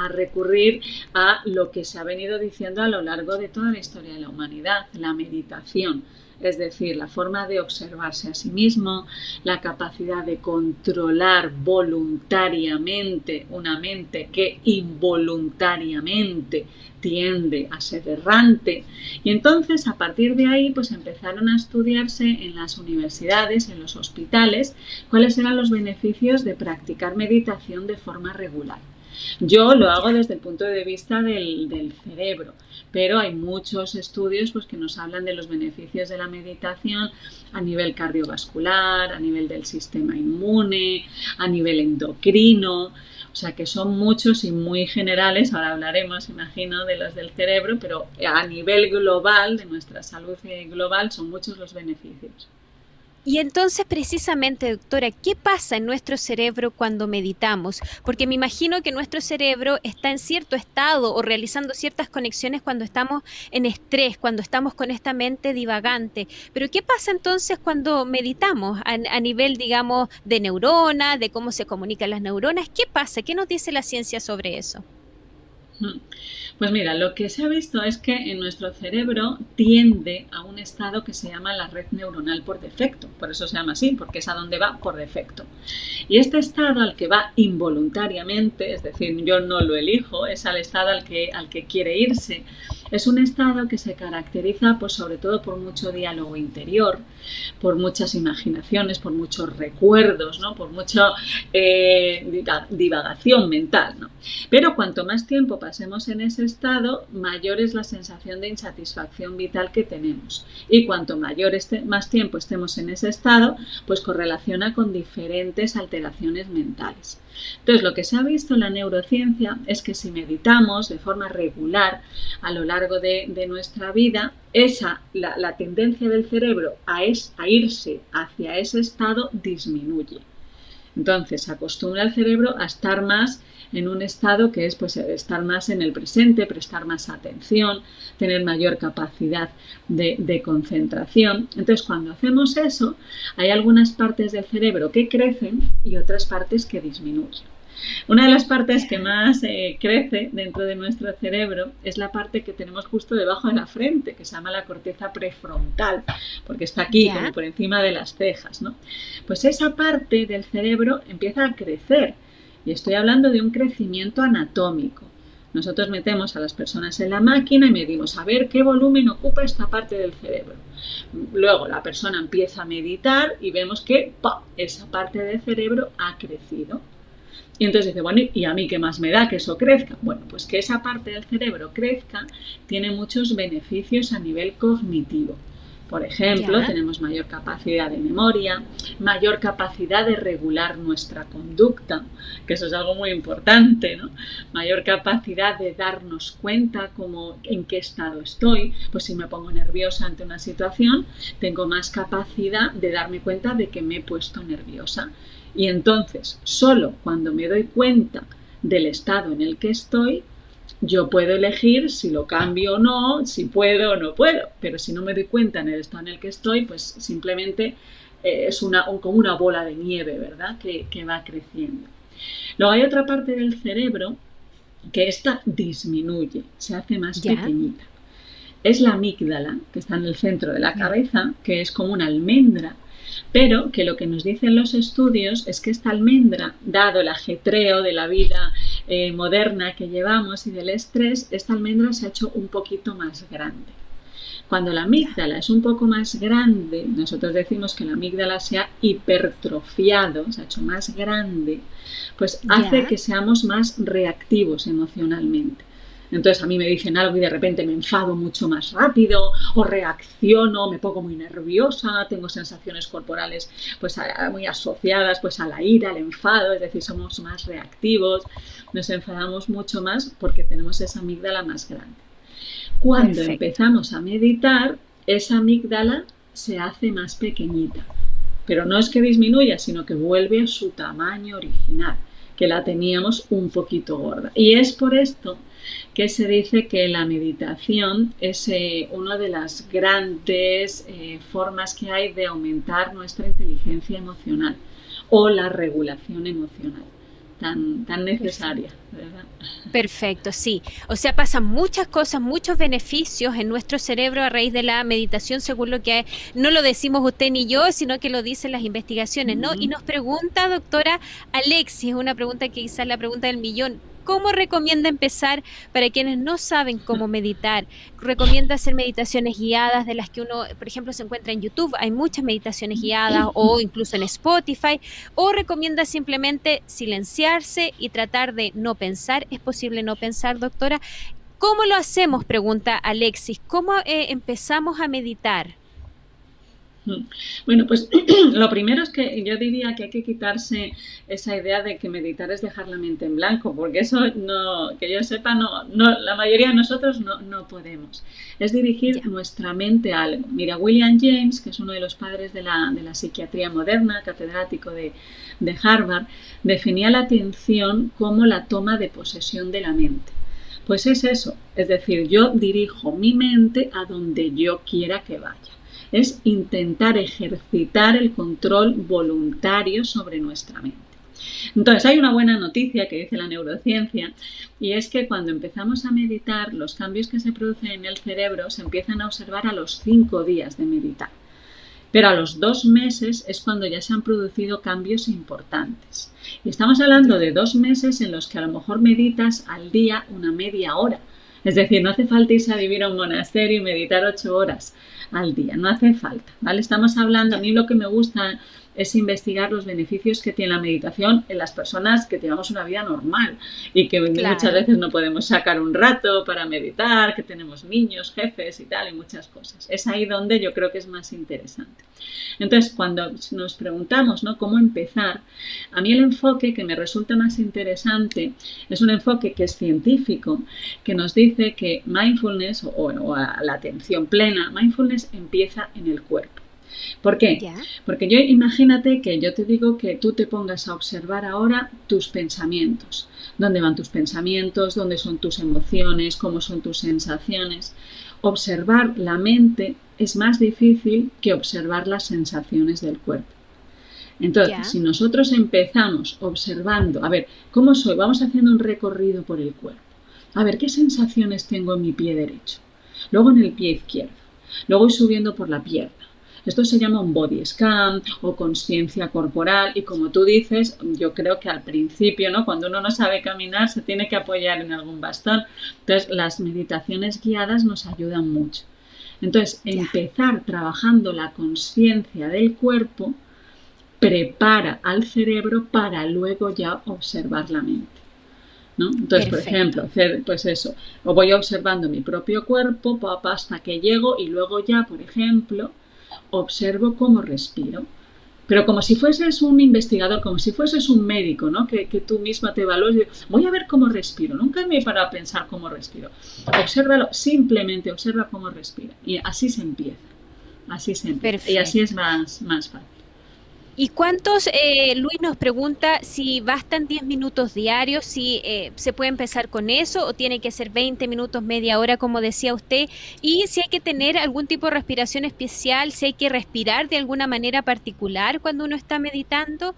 recurrir a lo que se ha venido diciendo a lo largo de toda la historia de la humanidad, la meditación. Es decir, la forma de observarse a sí mismo, la capacidad de controlar voluntariamente una mente que involuntariamente tiende a ser errante. Y entonces, a partir de ahí, pues empezaron a estudiarse en las universidades, en los hospitales, cuáles eran los beneficios de practicar meditación de forma regular. Yo lo hago desde el punto de vista del cerebro, pero hay muchos estudios pues, que nos hablan de los beneficios de la meditación a nivel cardiovascular, a nivel del sistema inmune, a nivel endocrino. O sea que son muchos y muy generales. Ahora hablaremos, imagino, de los del cerebro, pero a nivel global, de nuestra salud global, son muchos los beneficios. Y entonces, precisamente, doctora, ¿qué pasa en nuestro cerebro cuando meditamos? Porque me imagino que nuestro cerebro está en cierto estado o realizando ciertas conexiones cuando estamos en estrés, cuando estamos con esta mente divagante. Pero ¿qué pasa entonces cuando meditamos a nivel, digamos, de neurona, de cómo se comunican las neuronas? ¿Qué pasa? ¿Qué nos dice la ciencia sobre eso? Pues mira, lo que se ha visto es que en nuestro cerebro tiende a un estado que se llama la red neuronal por defecto. Por eso se llama así, porque es a donde va por defecto. Y este estado al que va involuntariamente, es decir, yo no lo elijo, es al estado al que quiere irse, es un estado que se caracteriza pues, sobre todo por mucho diálogo interior, por muchas imaginaciones, por muchos recuerdos, ¿no?, por mucha divagación mental, ¿no? Pero cuanto más tiempo pasemos en ese estado, mayor es la sensación de insatisfacción vital que tenemos. Y cuanto más tiempo estemos en ese estado, pues correlaciona con diferentes alteraciones mentales. Entonces, lo que se ha visto en la neurociencia es que si meditamos de forma regular a lo largo de nuestra vida, la tendencia del cerebro a irse hacia ese estado disminuye. Entonces, acostumbra al cerebro a estar más en un estado que es pues, estar más en el presente, prestar más atención, tener mayor capacidad de concentración. Entonces, cuando hacemos eso, hay algunas partes del cerebro que crecen y otras partes que disminuyen. Una de las partes que más crece dentro de nuestro cerebro es la parte que tenemos justo debajo de la frente, que se llama la corteza prefrontal, porque está aquí, como por encima de las cejas, ¿no? Pues esa parte del cerebro empieza a crecer, y estoy hablando de un crecimiento anatómico. Nosotros metemos a las personas en la máquina y medimos a ver qué volumen ocupa esta parte del cerebro. Luego la persona empieza a meditar y vemos que esa parte del cerebro ha crecido. Y entonces dice, bueno, ¿y a mí qué más me da que eso crezca? Bueno, pues que esa parte del cerebro crezca tiene muchos beneficios a nivel cognitivo. Por ejemplo, tenemos mayor capacidad de memoria, mayor capacidad de regular nuestra conducta, que eso es algo muy importante, ¿no? Mayor capacidad de darnos cuenta en qué estado estoy. Pues si me pongo nerviosa ante una situación, tengo más capacidad de darme cuenta de que me he puesto nerviosa. Y entonces, solo cuando me doy cuenta del estado en el que estoy, yo puedo elegir si lo cambio o no, si puedo o no puedo. Pero si no me doy cuenta en el estado en el que estoy, pues simplemente es como una bola de nieve, ¿verdad?, que va creciendo. Luego hay otra parte del cerebro que esta disminuye, se hace más pequeñita. Es la amígdala, que está en el centro de la cabeza, que es como una almendra, pero que lo que nos dicen los estudios es que esta almendra, dado el ajetreo de la vida moderna que llevamos y del estrés, esta almendra se ha hecho un poquito más grande. Cuando la amígdala es un poco más grande, nosotros decimos que la amígdala se ha hipertrofiado, se ha hecho más grande, pues hace que seamos más reactivos emocionalmente. Entonces a mí me dicen algo y de repente me enfado mucho más rápido o reacciono, me pongo muy nerviosa, tengo sensaciones corporales pues muy asociadas pues a la ira, al enfado, es decir, somos más reactivos, nos enfadamos mucho más porque tenemos esa amígdala más grande. Cuando empezamos a meditar, esa amígdala se hace más pequeñita, pero no es que disminuya, sino que vuelve a su tamaño original, que la teníamos un poquito gorda. Y es por esto que se dice que la meditación es una de las grandes formas que hay de aumentar nuestra inteligencia emocional o la regulación emocional, tan necesaria, ¿verdad? Perfecto, sí. O sea, pasan muchas cosas, muchos beneficios en nuestro cerebro a raíz de la meditación, según lo que no lo decimos usted ni yo, sino que lo dicen las investigaciones, ¿no? Y nos pregunta, doctora Alexis, una pregunta que quizás la pregunta del millón. ¿Cómo recomienda empezar para quienes no saben cómo meditar? ¿Recomienda hacer meditaciones guiadas de las que uno, por ejemplo, se encuentra en YouTube? Hay muchas meditaciones guiadas o incluso en Spotify. ¿O recomienda simplemente silenciarse y tratar de no pensar? ¿Es posible no pensar, doctora? ¿Cómo lo hacemos? Pregunta Alexis. ¿Cómo empezamos a meditar? Bueno, pues lo primero es que yo diría que hay que quitarse esa idea de que meditar es dejar la mente en blanco, porque eso no, que yo sepa, no, la mayoría de nosotros no podemos. Es dirigir nuestra mente a algo. Mira, William James, que es uno de los padres de la psiquiatría moderna, catedrático de Harvard, definía la atención como la toma de posesión de la mente. Pues es eso, es decir, yo dirijo mi mente a donde yo quiera que vaya. Es intentar ejercitar el control voluntario sobre nuestra mente. Entonces, hay una buena noticia que dice la neurociencia, y es que cuando empezamos a meditar, los cambios que se producen en el cerebro se empiezan a observar a los 5 días de meditar. Pero a los 2 meses es cuando ya se han producido cambios importantes. Y estamos hablando de 2 meses en los que a lo mejor meditas al día una media hora. Es decir, no hace falta irse a vivir a un monasterio y meditar 8 horas al día, no hace falta, ¿vale? Estamos hablando, a mí lo que me gusta es investigar los beneficios que tiene la meditación en las personas que llevamos una vida normal y que muchas veces no podemos sacar un rato para meditar, que tenemos niños, jefes y tal, y muchas cosas. Es ahí donde yo creo que es más interesante. Entonces, cuando nos preguntamos, ¿no?, cómo empezar, a mí el enfoque que me resulta más interesante es un enfoque que es científico, que nos dice que mindfulness o la atención plena, mindfulness empieza en el cuerpo. ¿Por qué? Porque yo imagínate que yo te digo que tú te pongas a observar ahora tus pensamientos. ¿Dónde van tus pensamientos? ¿Dónde son tus emociones? ¿Cómo son tus sensaciones? Observar la mente es más difícil que observar las sensaciones del cuerpo. Entonces, si nosotros empezamos observando, a ver, ¿cómo soy? Vamos haciendo un recorrido por el cuerpo. A ver, ¿qué sensaciones tengo en mi pie derecho? Luego en el pie izquierdo. Luego voy subiendo por la pierna. Esto se llama un body scan o consciencia corporal y como tú dices, yo creo que al principio, ¿no?, cuando uno no sabe caminar se tiene que apoyar en algún bastón. Entonces las meditaciones guiadas nos ayudan mucho. Entonces empezar trabajando la conciencia del cuerpo prepara al cerebro para luego ya observar la mente, ¿no? Entonces, por ejemplo, hacer pues eso, o voy observando mi propio cuerpo hasta que llego y luego ya, por ejemplo, observo cómo respiro, pero como si fueses un investigador, como si fueses un médico, ¿no?, que tú misma te evalúes y dices, voy a ver cómo respiro, nunca me he parado a pensar cómo respiro. Obsérvalo, simplemente observa cómo respira y así se empieza, y así es más fácil. ¿Y cuántos, Luis nos pregunta si bastan 10 minutos diarios, si se puede empezar con eso o tiene que ser 20 minutos, media hora, como decía usted? Y si hay que tener algún tipo de respiración especial, si hay que respirar de alguna manera particular cuando uno está meditando.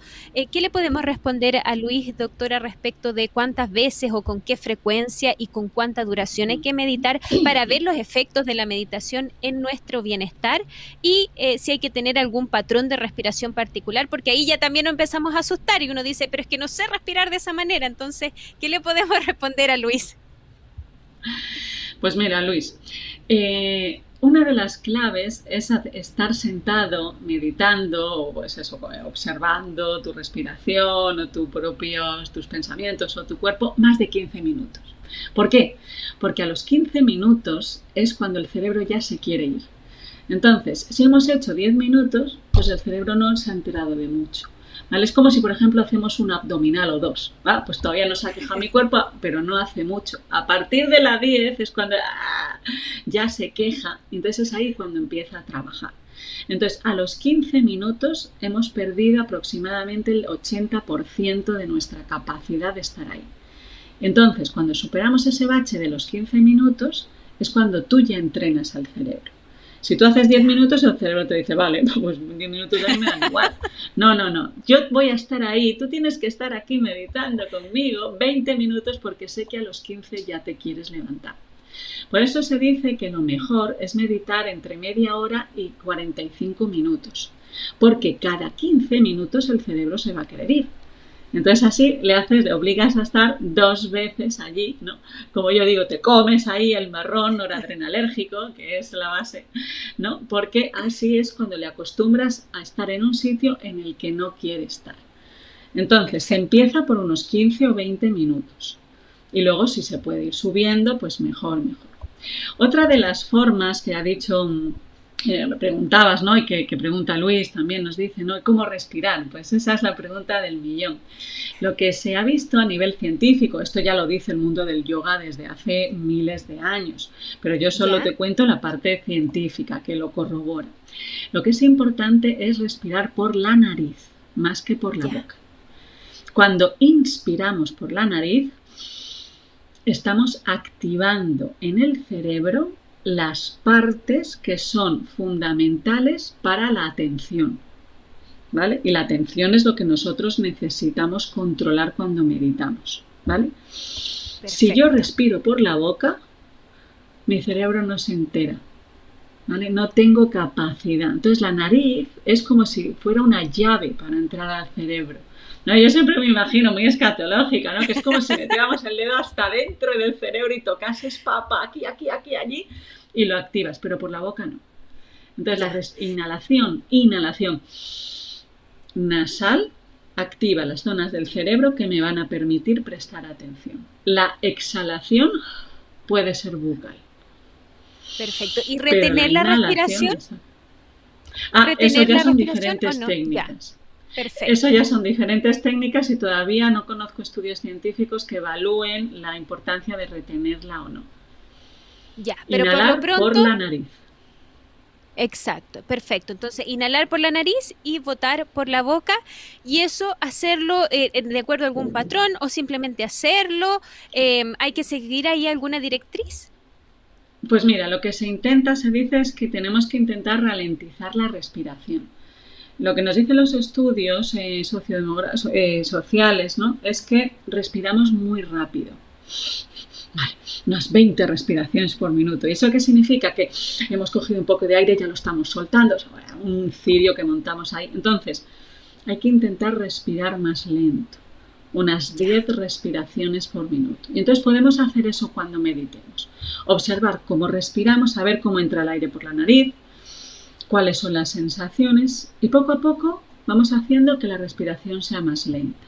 ¿Qué le podemos responder a Luis, doctora, respecto de cuántas veces o con qué frecuencia y con cuánta duración hay que meditar para ver los efectos de la meditación en nuestro bienestar? Y si hay que tener algún patrón de respiración particular, porque ahí ya también nos empezamos a asustar y uno dice, pero es que no sé respirar de esa manera. Entonces, ¿qué le podemos responder a Luis? Pues mira, Luis, una de las claves es estar sentado, meditando, o pues eso, observando tu respiración o tus pensamientos o tu cuerpo más de 15 minutos. ¿Por qué? Porque a los 15 minutos es cuando el cerebro ya se quiere ir. Entonces, si hemos hecho 10 minutos, pues el cerebro no se ha enterado de mucho. ¿Vale? Es como si, por ejemplo, hacemos un abdominal o 2. ¿Va? Pues todavía no se ha quejado mi cuerpo, pero no hace mucho. A partir de la 10 es cuando ya se queja. Entonces es ahí cuando empieza a trabajar. Entonces, a los 15 minutos hemos perdido aproximadamente el 80% de nuestra capacidad de estar ahí. Entonces, cuando superamos ese bache de los 15 minutos, es cuando tú ya entrenas al cerebro. Si tú haces 10 minutos, el cerebro te dice, vale, pues 10 minutos a mí me dan igual. No, yo voy a estar ahí, tú tienes que estar aquí meditando conmigo 20 minutos porque sé que a los 15 ya te quieres levantar. Por eso se dice que lo mejor es meditar entre media hora y 45 minutos, porque cada 15 minutos el cerebro se va a querer ir. Entonces así le obligas a estar 2 veces allí, ¿no? Como yo digo, te comes ahí el marrón noradrenalérgico, que es la base, ¿no? Porque así es cuando le acostumbras a estar en un sitio en el que no quiere estar. Entonces se empieza por unos 15 o 20 minutos y luego si se puede ir subiendo, pues mejor. Otra de las formas que ha dicho... lo preguntabas, ¿no? Y que pregunta Luis también, nos dice, ¿no? ¿Cómo respirar? Pues esa es la pregunta del millón. Lo que se ha visto a nivel científico, esto ya lo dice el mundo del yoga desde hace miles de años, pero yo solo te cuento la parte científica que lo corrobora. Lo que es importante es respirar por la nariz, más que por la boca. Cuando inspiramos por la nariz, estamos activando en el cerebro las partes que son fundamentales para la atención, ¿vale? Y la atención es lo que nosotros necesitamos controlar cuando meditamos, ¿vale? Perfecto. Si yo respiro por la boca, mi cerebro no se entera, ¿vale? No tengo capacidad. Entonces la nariz es como si fuera una llave para entrar al cerebro. No, yo siempre me imagino muy escatológica, ¿no? Que es como si metiéramos el dedo hasta dentro del cerebro y tocases papa aquí, allí y lo activas, pero por la boca no. Entonces la inhalación nasal activa las zonas del cerebro que me van a permitir prestar atención. La exhalación puede ser bucal. Perfecto. ¿Y retener la respiración? Eso ya son diferentes técnicas. Perfecto. Eso ya son diferentes técnicas y todavía no conozco estudios científicos que evalúen la importancia de retenerla o no. Ya, pero inhalar por lo pronto... por la nariz. Exacto, perfecto. Entonces, inhalar por la nariz y botar por la boca, y eso hacerlo de acuerdo a algún patrón o simplemente hacerlo. ¿Hay que seguir ahí alguna directriz? Pues mira, lo que se dice es que tenemos que intentar ralentizar la respiración. Lo que nos dicen los estudios sociales, ¿no? Es que respiramos muy rápido. Vale, unas 20 respiraciones por minuto. ¿Y eso qué significa? Que hemos cogido un poco de aire y ya lo estamos soltando. Es un cirio que montamos ahí. Entonces, hay que intentar respirar más lento. Unas 10 respiraciones por minuto. Y entonces podemos hacer eso cuando meditemos. Observar cómo respiramos, saber cómo entra el aire por la nariz, cuáles son las sensaciones y poco a poco vamos haciendo que la respiración sea más lenta.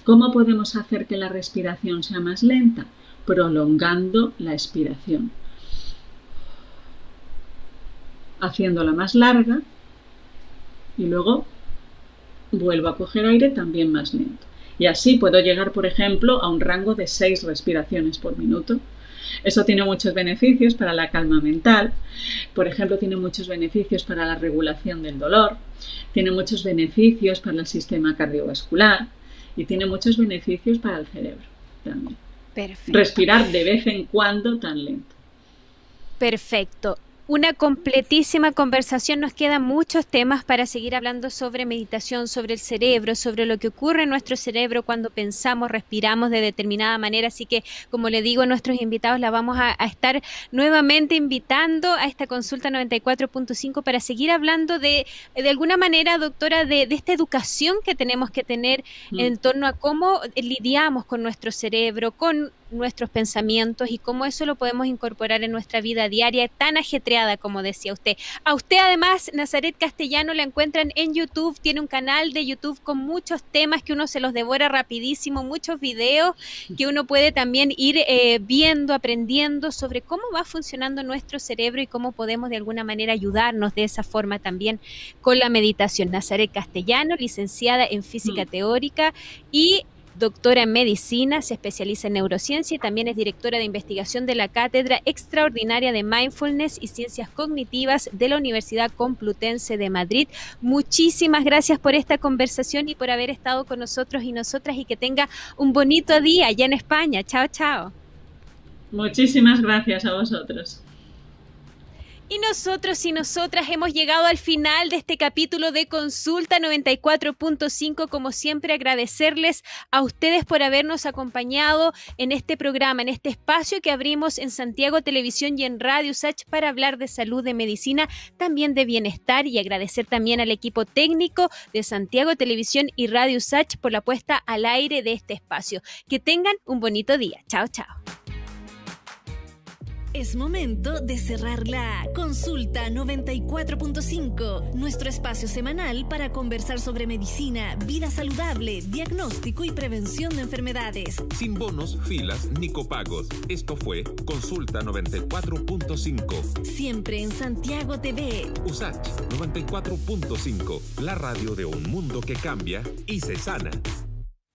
¿Cómo podemos hacer que la respiración sea más lenta? Prolongando la expiración, haciéndola más larga y luego vuelvo a coger aire también más lento. Y así puedo llegar, por ejemplo, a un rango de 6 respiraciones por minuto. Eso tiene muchos beneficios para la calma mental, por ejemplo, tiene muchos beneficios para la regulación del dolor, tiene muchos beneficios para el sistema cardiovascular y tiene muchos beneficios para el cerebro también. Perfecto. Respirar de vez en cuando tan lento. Perfecto. Una completísima conversación. Nos quedan muchos temas para seguir hablando sobre meditación, sobre el cerebro, sobre lo que ocurre en nuestro cerebro cuando pensamos, respiramos de determinada manera. Así que, como le digo a nuestros invitados, la vamos a estar nuevamente invitando a esta consulta 94.5 para seguir hablando de alguna manera, doctora, de esta educación que tenemos que tener en torno a cómo lidiamos con nuestro cerebro, con nuestros pensamientos y cómo eso lo podemos incorporar en nuestra vida diaria tan ajetreada como decía usted. A usted además, Nazaret Castellano, la encuentran en YouTube, tiene un canal de YouTube con muchos temas que uno se los devora rapidísimo, muchos videos que uno puede también ir viendo, aprendiendo sobre cómo va funcionando nuestro cerebro y cómo podemos de alguna manera ayudarnos de esa forma también con la meditación. Nazaret Castellano, licenciada en física teórica y doctora en medicina, se especializa en neurociencia y también es directora de investigación de la Cátedra Extraordinaria de Mindfulness y Ciencias Cognitivas de la Universidad Complutense de Madrid. Muchísimas gracias por esta conversación y por haber estado con nosotros y nosotras, y que tenga un bonito día allá en España. Chao, chao. Muchísimas gracias a vosotros. Y nosotros y nosotras hemos llegado al final de este capítulo de Consulta 94.5. Como siempre, agradecerles a ustedes por habernos acompañado en este programa, en este espacio que abrimos en Santiago Televisión y en Radio USACH para hablar de salud, de medicina, también de bienestar, y agradecer también al equipo técnico de Santiago Televisión y Radio USACH por la puesta al aire de este espacio. Que tengan un bonito día. Chao, chao. Es momento de cerrar la Consulta 94.5, nuestro espacio semanal para conversar sobre medicina, vida saludable, diagnóstico y prevención de enfermedades. Sin bonos, filas ni copagos. Esto fue Consulta 94.5. Siempre en Santiago TV. USACH 94.5, la radio de un mundo que cambia y se sana.